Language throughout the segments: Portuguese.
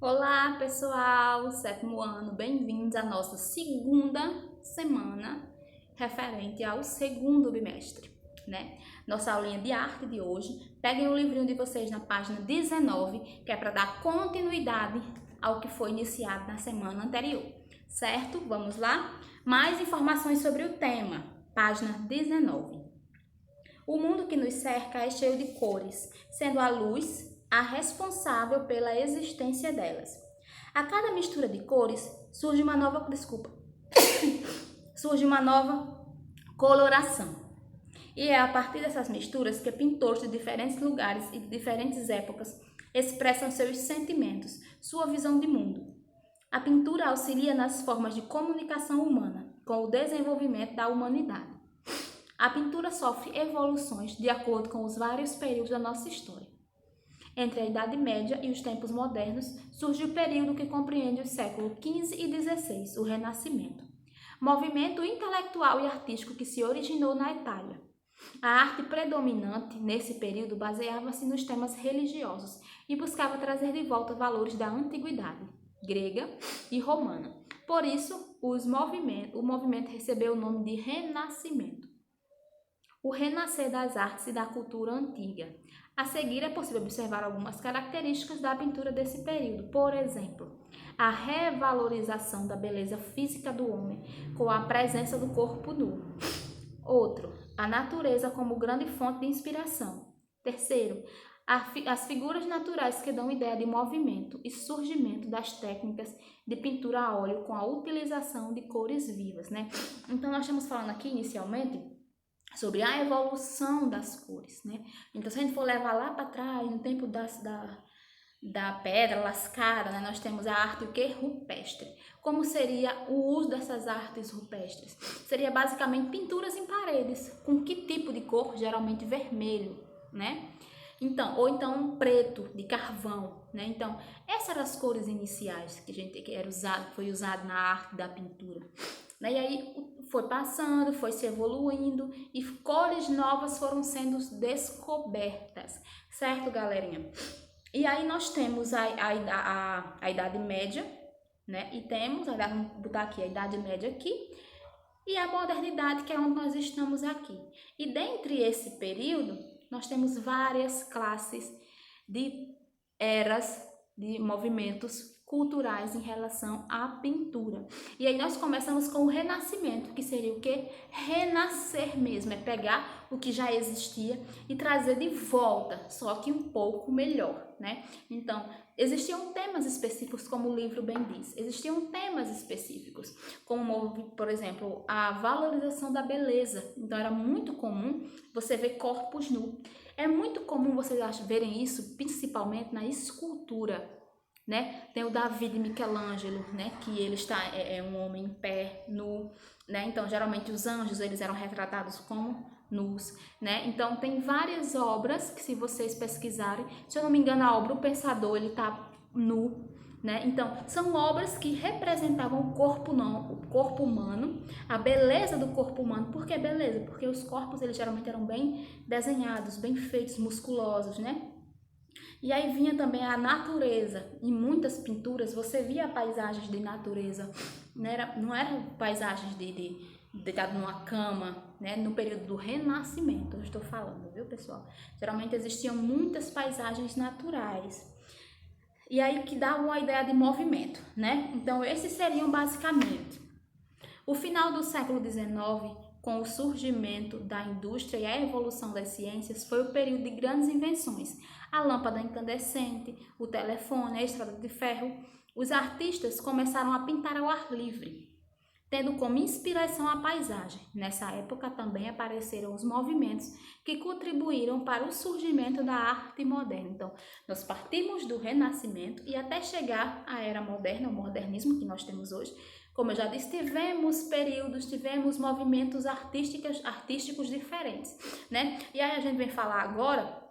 Olá, pessoal, sétimo ano, bem-vindos à nossa segunda semana referente ao segundo bimestre, né? Nossa aulinha de arte de hoje. Peguem o livrinho de vocês na página 19, que é para dar continuidade ao que foi iniciado na semana anterior, certo? Vamos lá? Mais informações sobre o tema, página 19. O mundo que nos cerca é cheio de cores, sendo a luz a responsável pela existência delas. A cada mistura de cores surge uma nova, surge uma nova coloração. E é a partir dessas misturas que pintores de diferentes lugares e de diferentes épocas expressam seus sentimentos, sua visão de mundo. A pintura auxilia nas formas de comunicação humana, com o desenvolvimento da humanidade. A pintura sofre evoluções de acordo com os vários períodos da nossa história. Entre a Idade Média e os tempos modernos, surge o período que compreende os séculos XV e XVI, o Renascimento. Movimento intelectual e artístico que se originou na Itália. A arte predominante nesse período baseava-se nos temas religiosos e buscava trazer de volta valores da antiguidade, grega e romana. Por isso, o movimento recebeu o nome de Renascimento. O renascer das artes e da cultura antiga. A seguir é possível observar algumas características da pintura desse período. Por exemplo, a revalorização da beleza física do homem com a presença do corpo nu. Outro, a natureza como grande fonte de inspiração. Terceiro, as figuras naturais que dão ideia de movimento e surgimento das técnicas de pintura a óleo com a utilização de cores vivas, né? Então, nós estamos falando aqui inicialmente sobre a evolução das cores, né? Então, se a gente for levar lá para trás, no tempo da pedra lascada, né, nós temos a arte rupestre. Como seria o uso dessas artes rupestres? Seria basicamente pinturas em paredes. Com que tipo de cor? Geralmente vermelho, né? Então, ou então preto, de carvão, né? Então, essas eram as cores iniciais que foi usado na arte da pintura. E aí foi passando, foi se evoluindo e cores novas foram sendo descobertas, certo, galerinha? E aí nós temos a Idade Média, né? E temos, vamos botar aqui a Idade Média aqui, e a modernidade, que é onde nós estamos aqui. E dentre esse período, nós temos várias classes de eras, de movimentos culturais em relação à pintura. E aí nós começamos com o Renascimento, que seria o quê? Renascer mesmo, é pegar o que já existia e trazer de volta, só que um pouco melhor, né? Então, existiam temas específicos, como o livro bem diz. Existiam temas específicos, como, por exemplo, a valorização da beleza. Então, era muito comum você ver corpos nus. É muito comum vocês verem isso, principalmente na escultura, né? Tem o Davi de Michelangelo, né? Que ele é um homem em pé, nu, né? Então, geralmente os anjos, eles eram retratados como nus, né? Então, tem várias obras que, se vocês pesquisarem, se eu não me engano, a obra O Pensador, ele tá nu, né? Então, são obras que representavam o corpo humano, a beleza do corpo humano. Por que beleza? Porque os corpos, eles geralmente eram bem desenhados, bem feitos, musculosos, né? E aí vinha também a natureza. Em muitas pinturas você via paisagens de natureza, não eram paisagens deitado numa cama, né? No período do Renascimento, eu estou falando, viu, pessoal? Geralmente existiam muitas paisagens naturais. E aí que dava uma ideia de movimento, né? Então, esses seriam basicamente. O final do século XIX, com o surgimento da indústria e a evolução das ciências, foi o período de grandes invenções. A lâmpada incandescente, o telefone, a estrada de ferro. Os artistas começaram a pintar ao ar livre, tendo como inspiração a paisagem. Nessa época também apareceram os movimentos que contribuíram para o surgimento da arte moderna. Então, nós partimos do Renascimento e até chegar à era moderna, o modernismo que nós temos hoje. Como eu já disse, tivemos movimentos artísticos diferentes, né? E aí a gente vem falar agora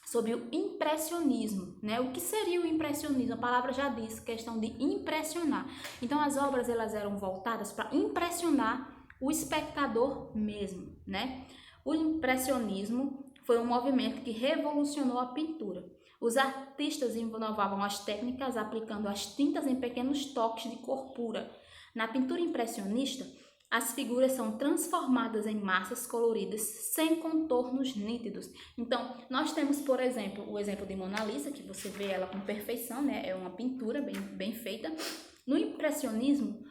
sobre o impressionismo, né? O que seria o impressionismo? A palavra já diz, questão de impressionar. Então, as obras, elas eram voltadas para impressionar o espectador mesmo, né? O impressionismo foi um movimento que revolucionou a pintura. Os artistas inovavam as técnicas aplicando as tintas em pequenos toques de cor pura. Na pintura impressionista, as figuras são transformadas em massas coloridas sem contornos nítidos. Então, nós temos, por exemplo, o exemplo de Mona Lisa, que você vê ela com perfeição, né? É uma pintura bem feita. No impressionismo,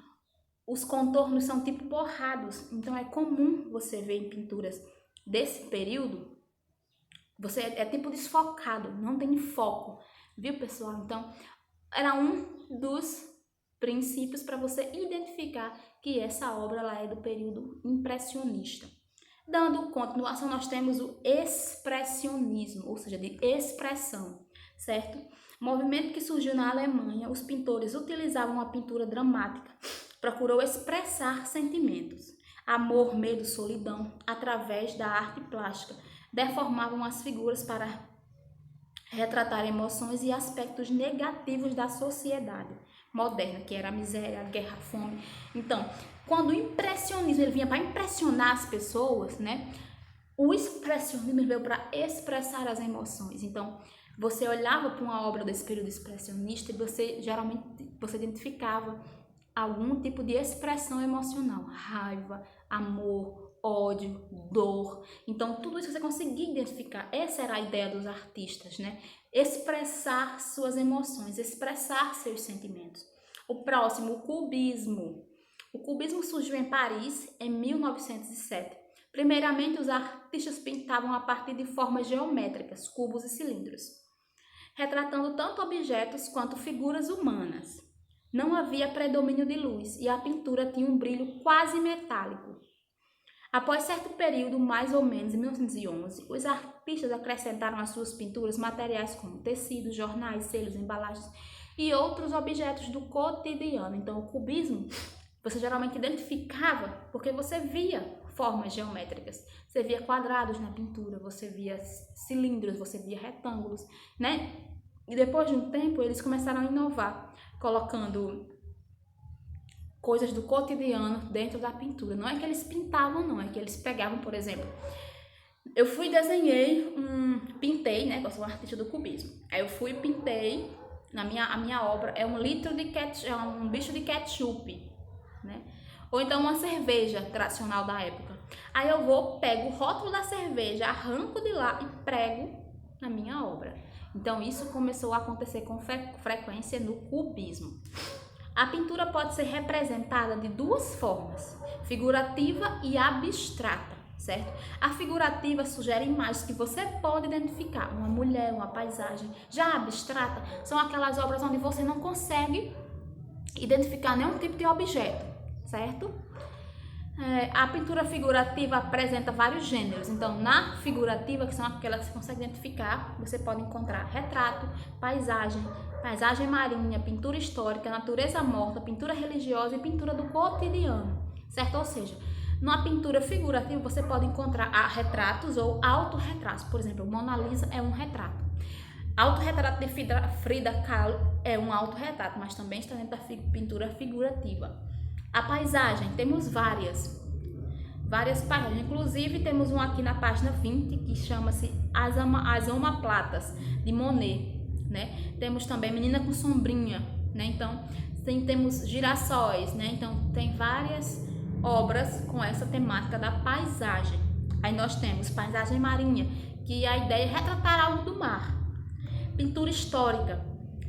os contornos são tipo borrados. Então, é comum você ver em pinturas desse período, você é tipo desfocado, não tem foco, viu, pessoal? Então, era um dos princípios para você identificar que essa obra lá é do período impressionista. Dando continuação, nós temos o expressionismo, ou seja, de expressão, certo? Movimento que surgiu na Alemanha, os pintores utilizavam a pintura dramática, procurou expressar sentimentos, amor, medo, solidão, através da arte plástica, deformavam as figuras para retratar emoções e aspectos negativos da sociedade moderna, que era a miséria, a guerra, a fome. Então, quando o impressionismo ele vinha para impressionar as pessoas, né? O expressionismo veio para expressar as emoções. Então, você olhava para uma obra desse período expressionista e você geralmente identificava algum tipo de expressão emocional, raiva, amor, ódio, dor. Então, tudo isso você conseguia identificar. Essa era a ideia dos artistas, né? Expressar suas emoções, expressar seus sentimentos. O próximo, o cubismo. O cubismo surgiu em Paris em 1907. Primeiramente, os artistas pintavam a partir de formas geométricas, cubos e cilindros, retratando tanto objetos quanto figuras humanas. Não havia predomínio de luz e a pintura tinha um brilho quase metálico. Após certo período, mais ou menos em 1911, os artistas acrescentaram às suas pinturas materiais como tecidos, jornais, selos, embalagens e outros objetos do cotidiano. Então, o cubismo você geralmente identificava porque você via formas geométricas, você via quadrados na pintura, você via cilindros, você via retângulos, né? E depois de um tempo, eles começaram a inovar, colocando coisas do cotidiano dentro da pintura. Não é que eles pintavam, não, é que eles pegavam, por exemplo, eu fui pintei, né, eu sou uma artista do cubismo. Aí eu fui e pintei, a minha obra é um litro de ketchup, é um bicho de ketchup, né? Ou então uma cerveja tradicional da época. Aí eu pego o rótulo da cerveja, arranco de lá e prego na minha obra. Então isso começou a acontecer com frequência no cubismo. A pintura pode ser representada de duas formas, figurativa e abstrata, certo? A figurativa sugere imagens que você pode identificar, uma mulher, uma paisagem. Já a abstrata são aquelas obras onde você não consegue identificar nenhum tipo de objeto, certo? A pintura figurativa apresenta vários gêneros. Então, na figurativa, que são aquelas que você consegue identificar, você pode encontrar retrato, paisagem marinha, pintura histórica, natureza morta, pintura religiosa e pintura do cotidiano, certo? Ou seja, na pintura figurativa você pode encontrar retratos ou autorretratos. Por exemplo, Mona Lisa é um retrato. Autorretrato de Frida Kahlo é um autorretrato, mas também está dentro da pintura figurativa. A paisagem, temos várias paisagens, inclusive temos uma aqui na página 20 que chama-se As Omoplatas, de Monet, né? Temos também Menina com Sombrinha, né? Então, temos girassóis, né? Então, tem várias obras com essa temática da paisagem. Aí nós temos paisagem marinha, que a ideia é retratar algo do mar. Pintura histórica,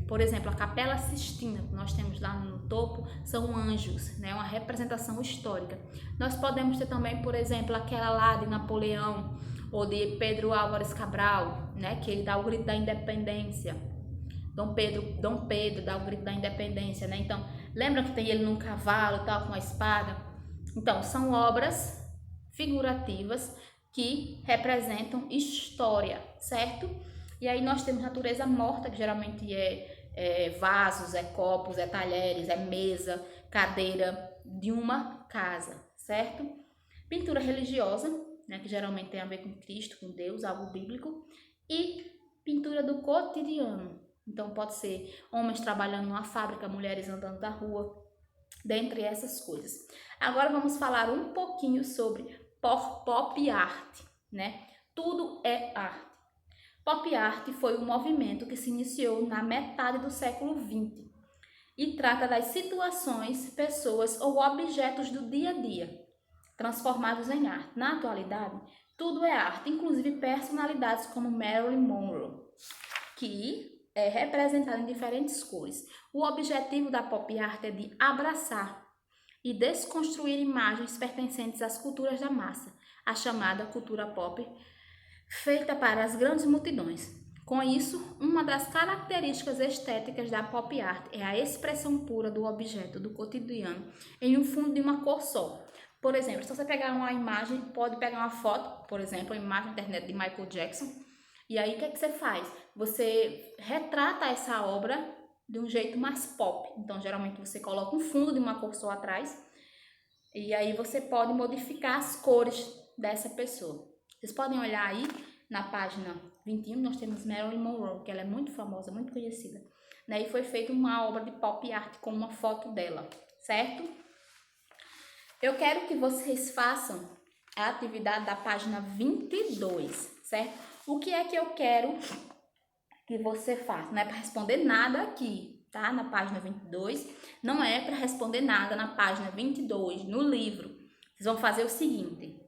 por exemplo, a Capela Sistina, que nós temos lá no topo, são anjos, né? Uma representação histórica. Nós podemos ter também, por exemplo, aquela lá de Napoleão, ou de Pedro Álvares Cabral, né? Que ele dá o grito da independência. Dom Pedro dá o grito da independência, né? Então, lembra que tem ele num cavalo e tal, com a espada? Então, são obras figurativas que representam história, certo? E aí nós temos natureza morta, que geralmente é vasos, é copos, é talheres, é mesa, cadeira de uma casa, certo? Pintura religiosa, né, que geralmente tem a ver com Cristo, com Deus, algo bíblico. E pintura do cotidiano. Então pode ser homens trabalhando numa fábrica, mulheres andando na rua, dentre essas coisas. Agora vamos falar um pouquinho sobre pop art, né? Tudo é arte. Pop art foi um movimento que se iniciou na metade do século XX e trata das situações, pessoas ou objetos do dia a dia, transformados em arte. Na atualidade, tudo é arte, inclusive personalidades como Marilyn Monroe, que é representada em diferentes cores. O objetivo da pop art é de abraçar e desconstruir imagens pertencentes às culturas da massa, a chamada cultura pop, feita para as grandes multidões. Com isso, uma das características estéticas da pop art é a expressão pura do objeto do cotidiano em um fundo de uma cor só. Por exemplo, se você pegar uma imagem, pode pegar uma foto, por exemplo, uma imagem na internet de Michael Jackson, e aí o que é que você faz? Você retrata essa obra de um jeito mais pop. Então, geralmente você coloca um fundo de uma cor só atrás, e aí você pode modificar as cores dessa pessoa. Vocês podem olhar aí na página 21, nós temos Marilyn Monroe, que ela é muito famosa, muito conhecida, né? E foi feita uma obra de pop art com uma foto dela, certo? Eu quero que vocês façam a atividade da página 22, certo? O que é que eu quero que você faça? Não é para responder nada aqui, tá? Na página 22, não é para responder nada na página 22, no livro. Vocês vão fazer o seguinte: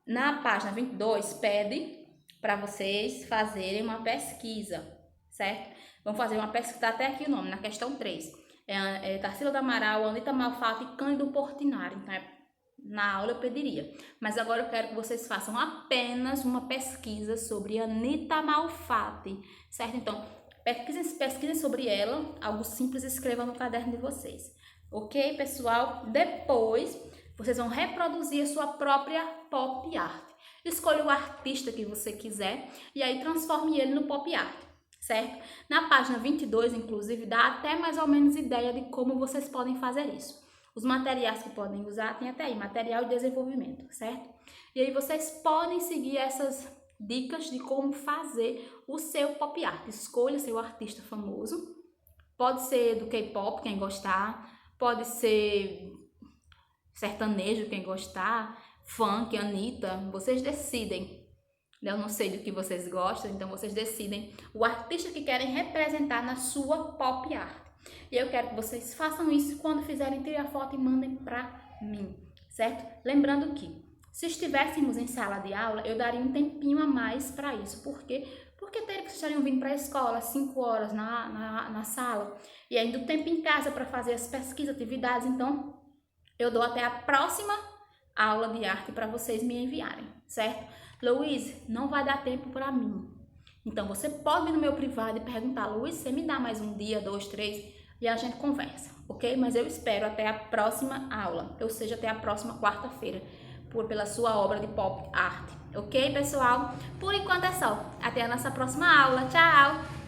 na página 22, pede para vocês fazerem uma pesquisa, certo? Vamos fazer uma pesquisa, tá até aqui o nome, na questão 3. Tarsila do Amaral, Anitta Malfatti e Cândido Portinari. Então, na aula eu pediria. Mas agora eu quero que vocês façam apenas uma pesquisa sobre Anitta Malfatti, certo? Então, pesquisem sobre ela, algo simples, escrevam no caderno de vocês. Ok, pessoal? Depois, vocês vão reproduzir a sua própria pop art. Escolha o artista que você quiser e aí transforme ele no pop art, certo? Na página 22, inclusive, dá até mais ou menos ideia de como vocês podem fazer isso. Os materiais que podem usar, tem até aí, material de desenvolvimento, certo? E aí vocês podem seguir essas dicas de como fazer o seu pop art. Escolha seu artista famoso, pode ser do K-pop, quem gostar, pode ser sertanejo, quem gostar, funk, Anitta, vocês decidem. Eu não sei do que vocês gostam, então vocês decidem o artista que querem representar na sua pop art. E eu quero que vocês façam isso quando fizerem, tirem a foto e mandem pra mim, certo? Lembrando que, se estivéssemos em sala de aula, eu daria um tempinho a mais para isso. Por quê? Porque teria que vocês estariam vindo para a escola 5 horas na sala e ainda o tempo em casa para fazer as pesquisas, atividades. Então, eu dou até a próxima aula de arte para vocês me enviarem, certo? Luiz, não vai dar tempo para mim. Então, você pode vir no meu privado e perguntar: Luiz, você me dá mais um dia, 2, 3, e a gente conversa, ok? Mas eu espero até a próxima aula, ou seja, até a próxima quarta-feira, pela sua obra de pop art, ok, pessoal? Por enquanto é só. Até a nossa próxima aula. Tchau!